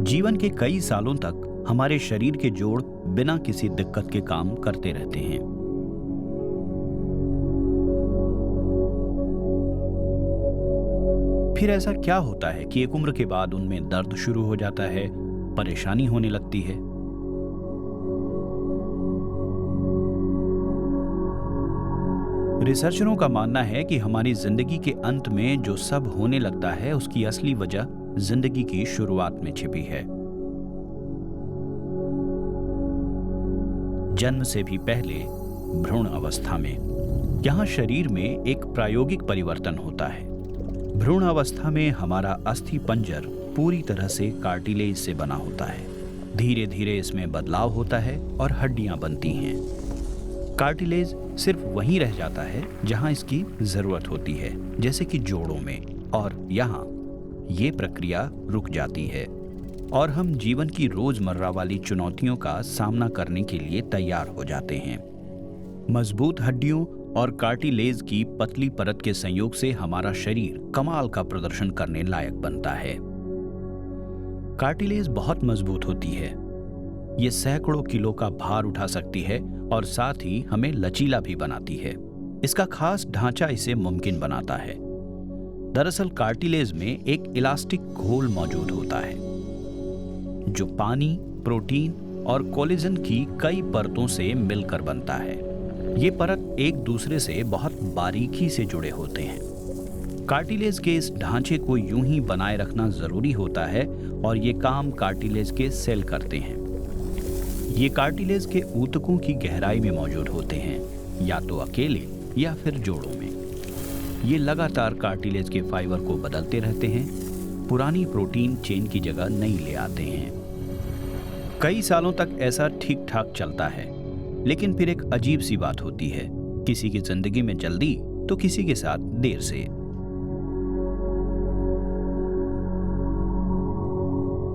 जीवन के कई सालों तक हमारे शरीर के जोड़ बिना किसी दिक्कत के काम करते रहते हैं। फिर ऐसा क्या होता है कि एक उम्र के बाद उनमें दर्द शुरू हो जाता है, परेशानी होने लगती है? रिसर्चरों का मानना है कि हमारी जिंदगी के अंत में जो सब होने लगता है उसकी असली वजह जिंदगी की शुरुआत में छिपी है। जन्म से भी पहले भ्रूण अवस्था में यहां शरीर में एक प्रायोगिक परिवर्तन होता है। भ्रूण अवस्था में हमारा अस्थि पंजर पूरी तरह से कार्टिलेज से बना होता है। धीरे धीरे इसमें बदलाव होता है और हड्डियां बनती हैं। कार्टिलेज सिर्फ वहीं रह जाता है जहां इसकी जरूरत होती है, जैसे कि जोड़ों में, और यहां ये प्रक्रिया रुक जाती है और हम जीवन की रोजमर्रा वाली चुनौतियों का सामना करने के लिए तैयार हो जाते हैं। मजबूत हड्डियों और कार्टिलेज की पतली परत के संयोग से हमारा शरीर कमाल का प्रदर्शन करने लायक बनता है। कार्टिलेज बहुत मजबूत होती है। ये सैकड़ों किलो का भार उठा सकती है और साथ ही हमें लचीला भी बनाती है। इसका खास ढांचा इसे मुमकिन बनाता है। दरअसल कार्टिलेज में एक इलास्टिक घोल मौजूद होता है जो पानी, प्रोटीन और कोलेजन की कई परतों से मिलकर बनता है। ये परत एक दूसरे से बहुत बारीकी से जुड़े होते हैं। कार्टिलेज के इस ढांचे को यूं ही बनाए रखना जरूरी होता है और ये काम कार्टिलेज के सेल करते हैं। ये कार्टिलेज के ऊतकों की गहराई में मौजूद होते हैं, या तो अकेले या फिर जोड़ों में। ये लगातार कार्टिलेज के फाइबर को बदलते रहते हैं, पुरानी प्रोटीन चेन की जगह नई ले आते हैं। कई सालों तक ऐसा ठीक ठाक चलता है, लेकिन फिर एक अजीब सी बात होती है। किसी की जिंदगी में जल्दी तो किसी के साथ देर से।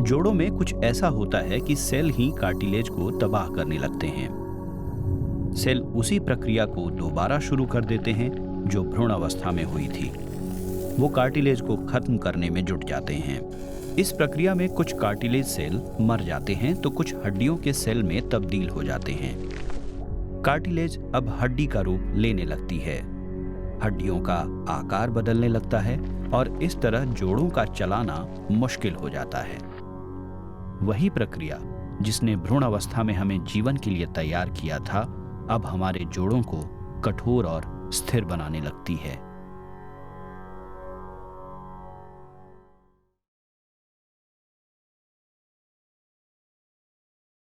जोड़ों में कुछ ऐसा होता है कि सेल ही कार्टिलेज को तबाह करने लगते हैं। सेल उसी प्रक्रिया को दोबारा शुरू कर देते हैं जो भ्रूण अवस्था में हुई थी। वो कार्टिलेज को खत्म करने में जुट जाते हैं। इस प्रक्रिया में कुछ कार्टिलेज सेल मर जाते हैं तो कुछ हड्डियों के सेल में तब्दील हो जाते हैं। कार्टिलेज अब हड्डी का रूप लेने लगती है, हड्डियों का आकार बदलने लगता है और इस तरह जोड़ों का चलाना मुश्किल हो जाता है। वही प्रक्रिया जिसने भ्रूण अवस्था में हमें जीवन के लिए तैयार किया था, अब हमारे जोड़ों को कठोर और स्थिर बनाने लगती है।